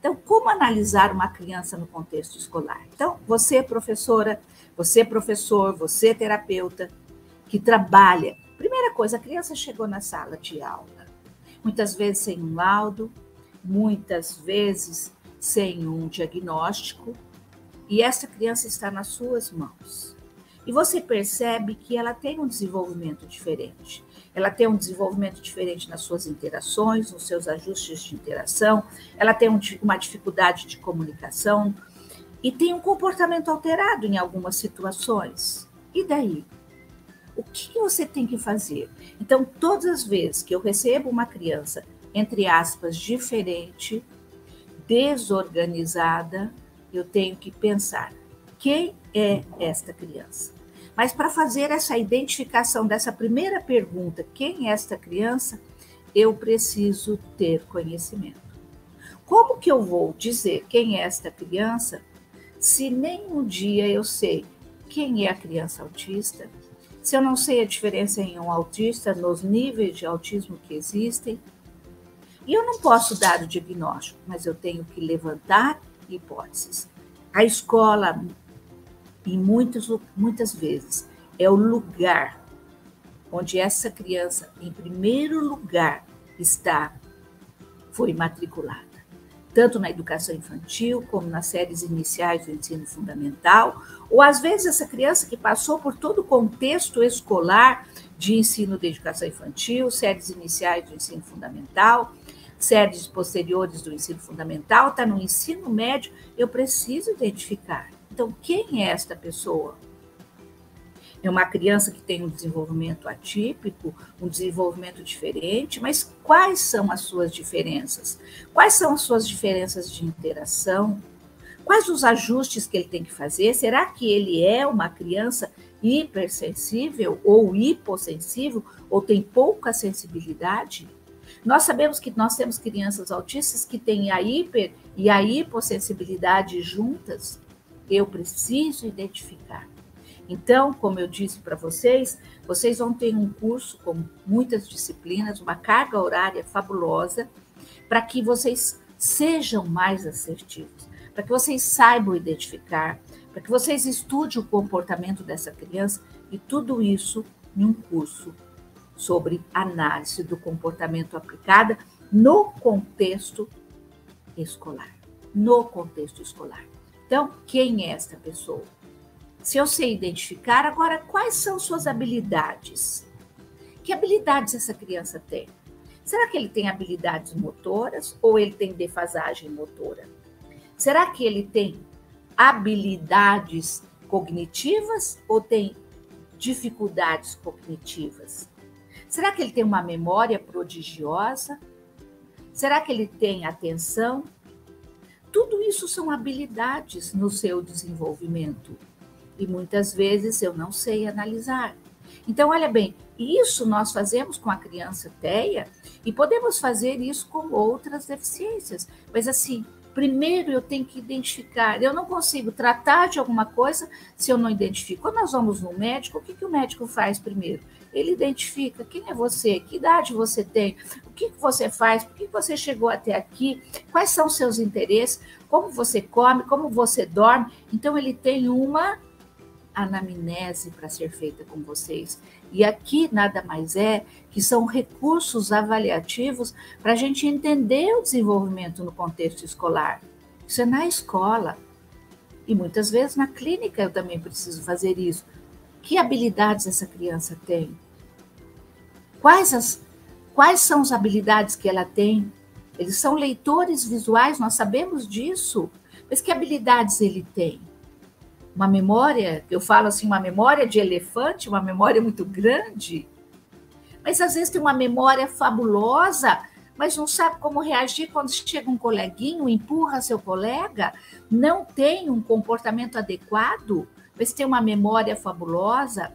Então, como analisar uma criança no contexto escolar? Então, você, professora, você, professor, você, terapeuta, que trabalha. Primeira coisa, a criança chegou na sala de aula, muitas vezes sem um laudo, muitas vezes sem um diagnóstico, e essa criança está nas suas mãos. E você percebe que ela tem um desenvolvimento diferente. Ela tem um desenvolvimento diferente nas suas interações, nos seus ajustes de interação, ela tem uma dificuldade de comunicação e tem um comportamento alterado em algumas situações. E daí? O que você tem que fazer? Então, todas as vezes que eu recebo uma criança, entre aspas, diferente, desorganizada, eu tenho que pensar, quem é esta criança? Mas para fazer essa identificação dessa primeira pergunta, quem é esta criança, eu preciso ter conhecimento. Como que eu vou dizer quem é esta criança se nem um dia eu sei quem é a criança autista, se eu não sei a diferença em um autista, nos níveis de autismo que existem? E eu não posso dar o diagnóstico, mas eu tenho que levantar hipóteses. A escola, em muitas vezes, é o lugar onde essa criança, em primeiro lugar, foi matriculada. Tanto na educação infantil, como nas séries iniciais do ensino fundamental, ou às vezes essa criança que passou por todo o contexto escolar de ensino de educação infantil, séries iniciais do ensino fundamental, séries posteriores do ensino fundamental, está no ensino médio, eu preciso identificar. Então, quem é esta pessoa? É uma criança que tem um desenvolvimento atípico, um desenvolvimento diferente, mas quais são as suas diferenças? Quais são as suas diferenças de interação? Quais os ajustes que ele tem que fazer? Será que ele é uma criança hipersensível ou hipossensível, ou tem pouca sensibilidade? Nós sabemos que nós temos crianças autistas que têm a hiper e a hipossensibilidade juntas. Eu preciso identificar. Então, como eu disse para vocês, vocês vão ter um curso com muitas disciplinas, uma carga horária fabulosa, para que vocês sejam mais assertivos, para que vocês saibam identificar, para que vocês estudem o comportamento dessa criança, e tudo isso em um curso sobre análise do comportamento aplicada no contexto escolar. No contexto escolar. Então, quem é esta pessoa? Se eu sei identificar, agora, quais são suas habilidades? Que habilidades essa criança tem? Será que ele tem habilidades motoras ou ele tem defasagem motora? Será que ele tem habilidades cognitivas ou tem dificuldades cognitivas? Será que ele tem uma memória prodigiosa? Será que ele tem atenção? Tudo isso são habilidades no seu desenvolvimento. E muitas vezes eu não sei analisar. Então, olha bem, isso nós fazemos com a criança TEA e podemos fazer isso com outras deficiências. Mas assim, primeiro eu tenho que identificar. Eu não consigo tratar de alguma coisa se eu não identifico. Quando nós vamos no médico, o que o médico faz primeiro? Ele identifica quem é você, que idade você tem, o que você faz, por que você chegou até aqui, quais são seus interesses, como você come, como você dorme. Então, ele tem uma anamnese para ser feita com vocês. E aqui nada mais é que são recursos avaliativos para a gente entender o desenvolvimento no contexto escolar. Isso é na escola. E muitas vezes na clínica eu também preciso fazer isso. Que habilidades essa criança tem? Quais são as habilidades que ela tem? Eles são leitores visuais, nós sabemos disso. Mas que habilidades ele tem? Uma memória, eu falo assim, uma memória de elefante, uma memória muito grande, mas às vezes tem uma memória fabulosa, mas não sabe como reagir quando chega um coleguinho, empurra seu colega, não tem um comportamento adequado, mas tem uma memória fabulosa,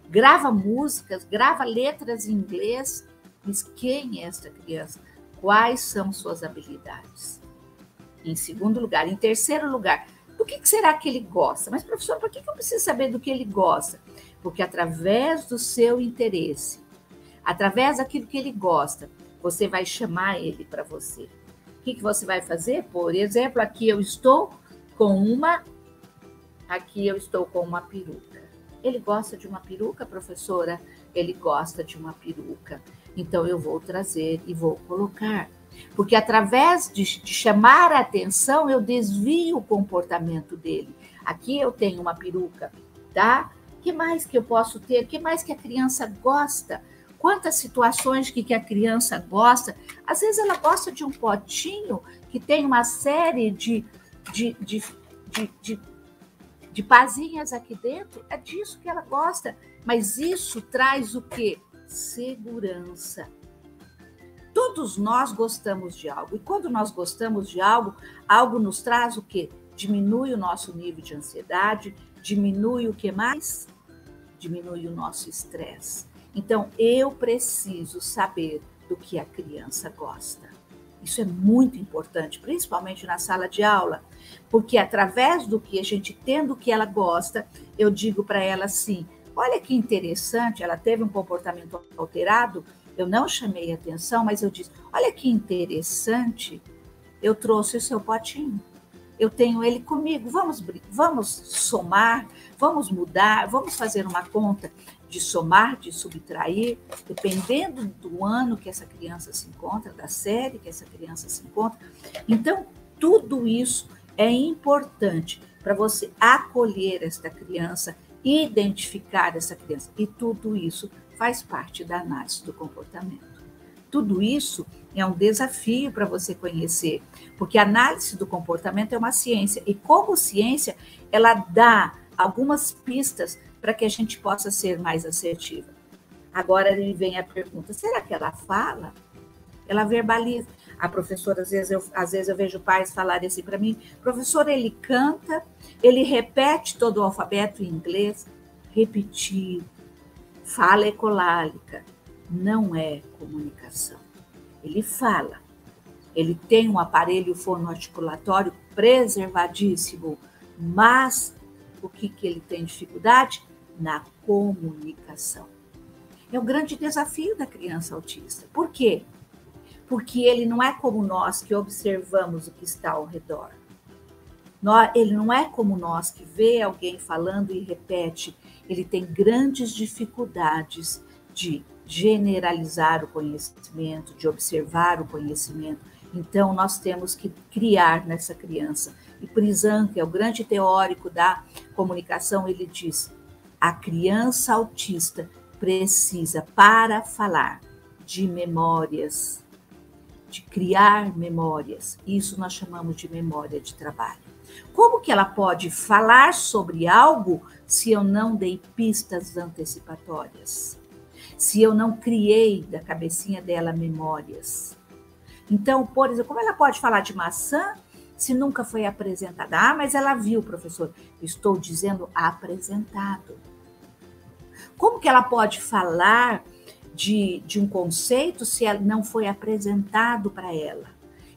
grava músicas, grava letras em inglês, mas quem é esta criança? Quais são suas habilidades? Em segundo lugar. Em terceiro lugar, do que será que ele gosta? Mas, professor, por que eu preciso saber do que ele gosta? Porque através do seu interesse, através daquilo que ele gosta, você vai chamar ele para você. O que você vai fazer? Por exemplo, aqui eu estou com uma peruca. Ele gosta de uma peruca, professora? Ele gosta de uma peruca. Então, eu vou trazer e vou colocar. Porque através de chamar a atenção, eu desvio o comportamento dele. Aqui eu tenho uma peruca, tá? O que mais que eu posso ter? O que mais que a criança gosta? Quantas situações que a criança gosta? Às vezes ela gosta de um potinho que tem uma série de pazinhas aqui dentro. É disso que ela gosta. Mas isso traz o quê? Segurança. Todos nós gostamos de algo. E quando nós gostamos de algo, algo nos traz o quê? Diminui o nosso nível de ansiedade, diminui o que mais? Diminui o nosso estresse. Então, eu preciso saber do que a criança gosta. Isso é muito importante, principalmente na sala de aula, porque através do que a gente tendo o que ela gosta, eu digo para ela assim, olha que interessante, ela teve um comportamento alterado, eu não chamei atenção, mas eu disse, olha que interessante, eu trouxe o seu potinho. Eu tenho ele comigo, vamos somar, vamos mudar, vamos fazer uma conta de somar, de subtrair, dependendo do ano que essa criança se encontra, da série que essa criança se encontra. Então, tudo isso é importante para você acolher esta criança, identificar essa criança. E tudo isso faz parte da análise do comportamento. Tudo isso é um desafio para você conhecer, porque a análise do comportamento é uma ciência, e como ciência, ela dá algumas pistas para que a gente possa ser mais assertiva. Agora vem a pergunta, será que ela fala? Ela verbaliza. A professora, às vezes eu vejo pais falarem assim para mim, professor, ele canta, ele repete todo o alfabeto em inglês, repetir, fala ecolálica, não é comunicação. Ele fala, ele tem um aparelho fonoarticulatório preservadíssimo, mas o que ele tem dificuldade? Na comunicação. É o grande desafio da criança autista. Por quê? Porque ele não é como nós que observamos o que está ao redor. Ele não é como nós que vê alguém falando e repete. Ele tem grandes dificuldades de generalizar o conhecimento, de observar o conhecimento. Então, nós temos que criar nessa criança. E Prizan, que é o grande teórico da comunicação, ele diz, a criança autista precisa, para falar, de memórias, de criar memórias. Isso nós chamamos de memória de trabalho. Como que ela pode falar sobre algo se eu não dei pistas antecipatórias? Se eu não criei da cabecinha dela memórias? Então, por exemplo, como ela pode falar de maçã se nunca foi apresentada? Ah, mas ela viu, professor. Estou dizendo apresentado. Como que ela pode falar de um conceito se ela não foi apresentado para ela?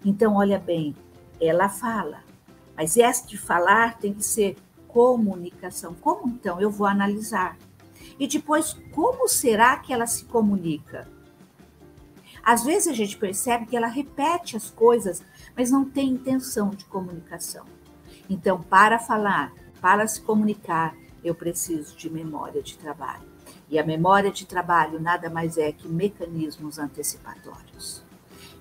Então, olha bem, ela fala, mas essa de falar tem que ser comunicação. Como então? Eu vou analisar. E depois, como será que ela se comunica? Às vezes a gente percebe que ela repete as coisas, mas não tem intenção de comunicação. Então, para falar, para se comunicar, eu preciso de memória de trabalho. E a memória de trabalho nada mais é que mecanismos antecipatórios.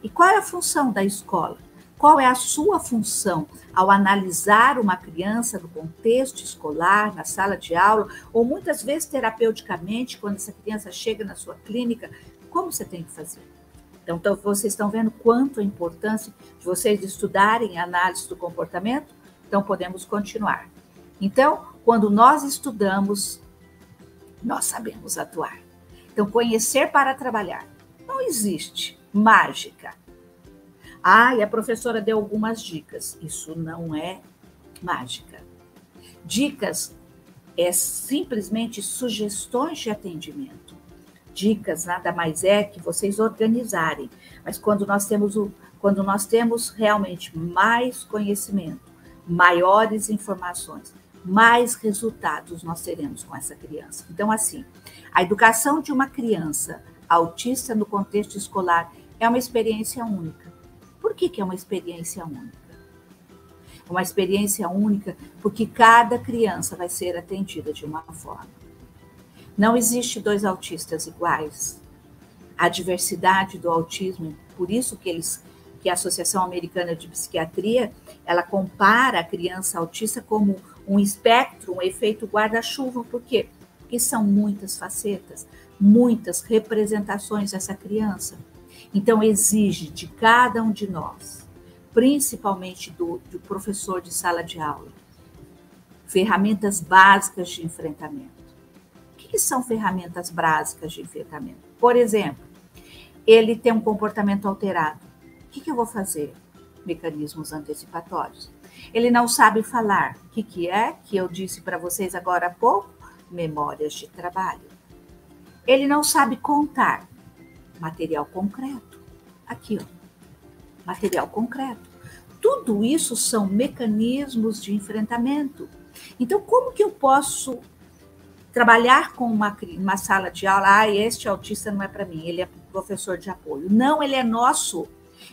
E qual é a função da escola? Qual é a sua função ao analisar uma criança no contexto escolar, na sala de aula, ou muitas vezes terapeuticamente, quando essa criança chega na sua clínica, como você tem que fazer? Então, vocês estão vendo quanto a importância de vocês estudarem a análise do comportamento? Então, podemos continuar. Então, quando nós estudamos, nós sabemos atuar. Então, conhecer para trabalhar. Não existe mágica. Ah, e a professora deu algumas dicas. Isso não é mágica. Dicas é simplesmente sugestões de atendimento. Dicas nada mais é que vocês organizarem. Mas quando nós temos realmente mais conhecimento, maiores informações, mais resultados nós teremos com essa criança. Então, assim, a educação de uma criança autista no contexto escolar é uma experiência única. Por Por que é uma experiência única? É uma experiência única porque cada criança vai ser atendida de uma forma. Não existe dois autistas iguais. A diversidade do autismo, por isso que a Associação Americana de Psiquiatria, ela compara a criança autista como um espectro, um efeito guarda-chuva. Por quê? Porque são muitas facetas, muitas representações dessa criança. Então, exige de cada um de nós, principalmente do professor de sala de aula, ferramentas básicas de enfrentamento. O que são ferramentas básicas de enfrentamento? Por exemplo, ele tem um comportamento alterado. O que eu vou fazer? Mecanismos antecipatórios. Ele não sabe falar. O que é que eu disse para vocês agora há pouco? Memórias de trabalho. Ele não sabe contar. Material concreto. Aqui, ó. Material concreto. Tudo isso são mecanismos de enfrentamento. Então, como que eu posso trabalhar com uma sala de aula? Este autista não é para mim, ele é professor de apoio. Não, ele é nosso.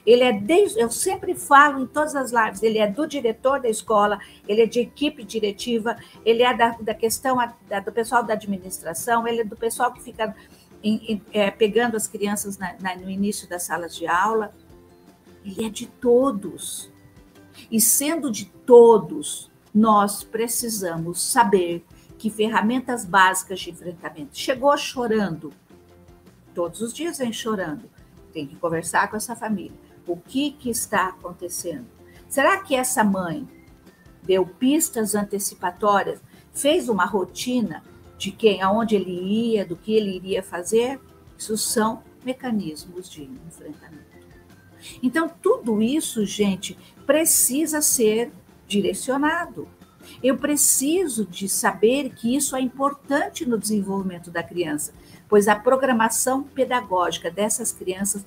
Ele é eu sempre falo em todas as lives, ele é do diretor da escola, ele é de equipe diretiva, ele é da questão do pessoal da administração, ele é do pessoal que fica pegando as crianças no início das salas de aula. Ele é de todos. E sendo de todos, nós precisamos saber que ferramentas básicas de enfrentamento. Chegou chorando, todos os dias vem chorando, tem que conversar com essa família. O que está acontecendo? Será que essa mãe deu pistas antecipatórias, fez uma rotina de aonde ele ia, do que ele iria fazer? Isso são mecanismos de enfrentamento. Então, tudo isso, gente, precisa ser direcionado. Eu preciso de saber que isso é importante no desenvolvimento da criança, pois a programação pedagógica dessas crianças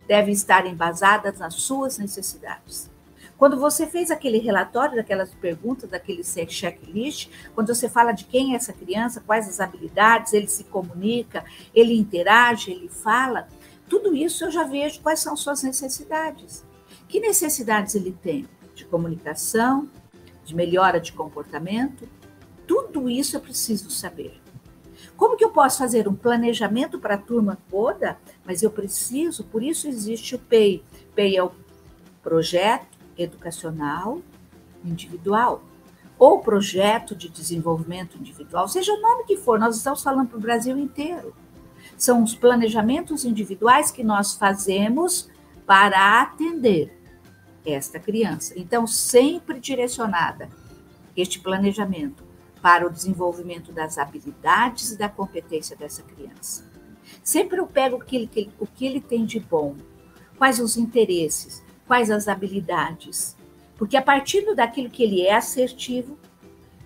deve estar embasada nas suas necessidades. Quando você fez aquele relatório, daquelas perguntas, daquele checklist, quando você fala de quem é essa criança, quais as habilidades, ele se comunica, ele interage, ele fala, tudo isso eu já vejo quais são suas necessidades. Que necessidades ele tem? De comunicação, de melhora de comportamento? Tudo isso eu preciso saber. Como que eu posso fazer um planejamento para a turma toda? Mas eu preciso, por isso existe o PEI. PEI é o Projeto Educacional Individual, ou Projeto de Desenvolvimento Individual, seja o nome que for, nós estamos falando para o Brasil inteiro. São os planejamentos individuais que nós fazemos para atender esta criança. Então, sempre direcionada este planejamento para o desenvolvimento das habilidades e da competência dessa criança. Sempre eu pego o que ele tem de bom, quais os interesses, quais as habilidades, porque a partir daquilo que ele é assertivo,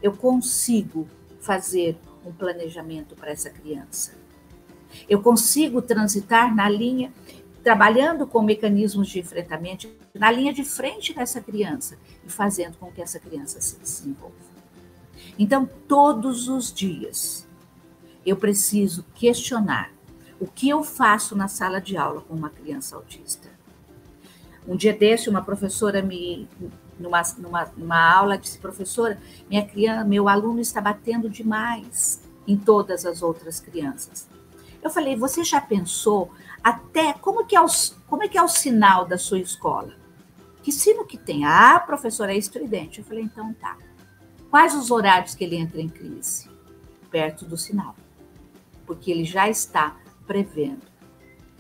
eu consigo fazer um planejamento para essa criança. Eu consigo transitar na linha, trabalhando com mecanismos de enfrentamento, na linha de frente dessa criança e fazendo com que essa criança se desenvolva. Então, todos os dias, eu preciso questionar o que eu faço na sala de aula com uma criança autista. Um dia desse, uma professora numa aula disse: professora, meu aluno está batendo demais em todas as outras crianças. Eu falei: você já pensou até como que é o sinal da sua escola? Que sino que tem? Ah, professora, é estridente. Eu falei: então tá. Quais os horários que ele entra em crise? Perto do sinal. Porque ele já está prevendo.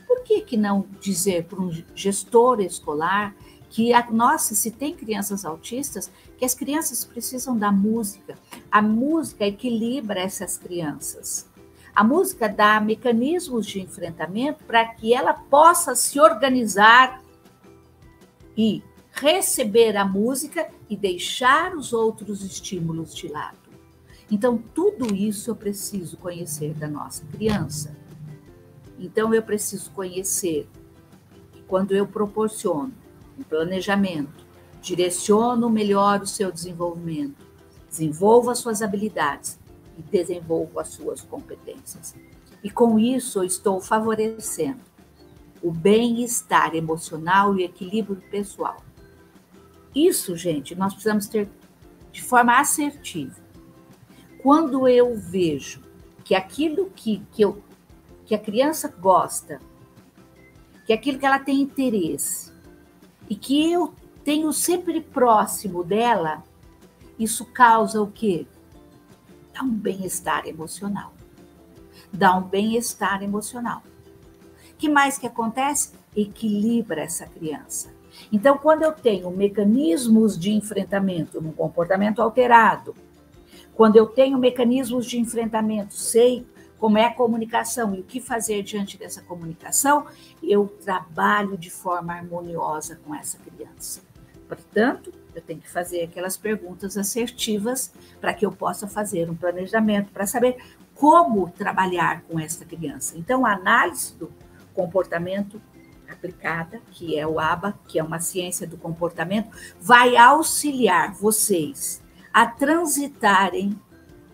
Por que não dizer para um gestor escolar que, se tem crianças autistas, que as crianças precisam da música. A música equilibra essas crianças. A música dá mecanismos de enfrentamento para que ela possa se organizar e receber a música e deixar os outros estímulos de lado. Então, tudo isso eu preciso conhecer da nossa criança. Então, eu preciso conhecer que quando eu proporciono um planejamento, direciono melhor o seu desenvolvimento, desenvolvo as suas habilidades e desenvolvo as suas competências. E com isso, eu estou favorecendo o bem-estar emocional e o equilíbrio pessoal. Isso, gente, nós precisamos ter de forma assertiva. Quando eu vejo que aquilo que a criança gosta, que aquilo que ela tem interesse, e que eu tenho sempre próximo dela, isso causa o quê? Dá um bem-estar emocional. Dá um bem-estar emocional. O que mais que acontece? Equilibra essa criança. Então, quando eu tenho mecanismos de enfrentamento no comportamento alterado, quando eu tenho mecanismos de enfrentamento, sei como é a comunicação e o que fazer diante dessa comunicação, eu trabalho de forma harmoniosa com essa criança. Portanto, eu tenho que fazer aquelas perguntas assertivas para que eu possa fazer um planejamento, para saber como trabalhar com essa criança. Então, a análise do comportamento aplicada, que é o ABA, que é uma ciência do comportamento, vai auxiliar vocês a transitarem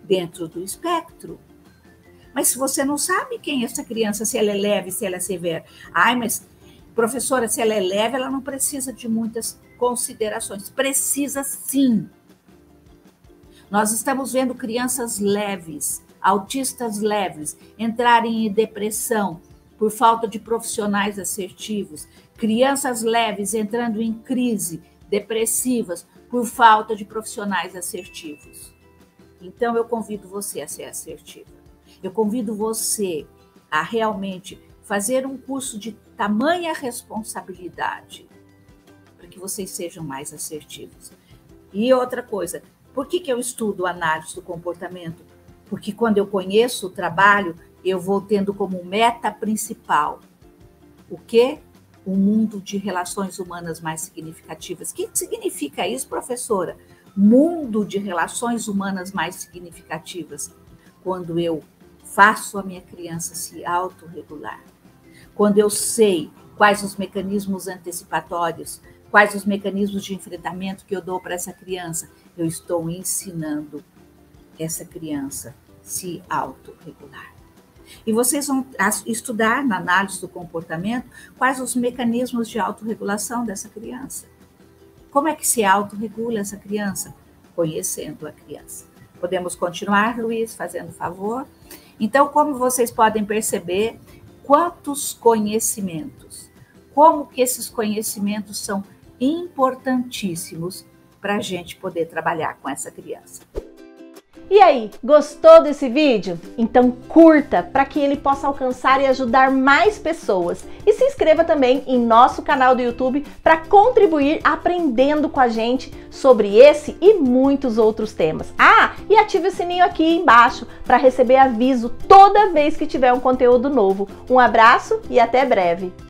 dentro do espectro. Mas se você não sabe quem é essa criança, se ela é leve, se ela é severa. Ai, mas professora, se ela é leve, ela não precisa de muitas considerações. Precisa sim. Nós estamos vendo crianças leves, autistas leves, entrarem em depressão por falta de profissionais assertivos, crianças leves entrando em crise, depressivas, por falta de profissionais assertivos. Então, eu convido você a ser assertiva. Eu convido você a realmente fazer um curso de tamanha responsabilidade para que vocês sejam mais assertivos. E outra coisa, por que eu estudo análise do comportamento? Porque quando eu conheço o trabalho, eu vou tendo como meta principal o quê? Um mundo de relações humanas mais significativas. O que significa isso, professora? Mundo de relações humanas mais significativas. Quando eu faço a minha criança se autorregular. Quando eu sei quais os mecanismos antecipatórios, quais os mecanismos de enfrentamento que eu dou para essa criança, eu estou ensinando essa criança se autorregular. E vocês vão estudar na análise do comportamento quais os mecanismos de autorregulação dessa criança. Como é que se autorregula essa criança? Conhecendo a criança. Podemos continuar, Luiz, fazendo favor? Então, como vocês podem perceber, quantos conhecimentos, como que esses conhecimentos são importantíssimos para a gente poder trabalhar com essa criança. E aí, gostou desse vídeo? Então curta para que ele possa alcançar e ajudar mais pessoas. E se inscreva também em nosso canal do YouTube para contribuir aprendendo com a gente sobre esse e muitos outros temas. Ah, e ative o sininho aqui embaixo para receber aviso toda vez que tiver um conteúdo novo. Um abraço e até breve!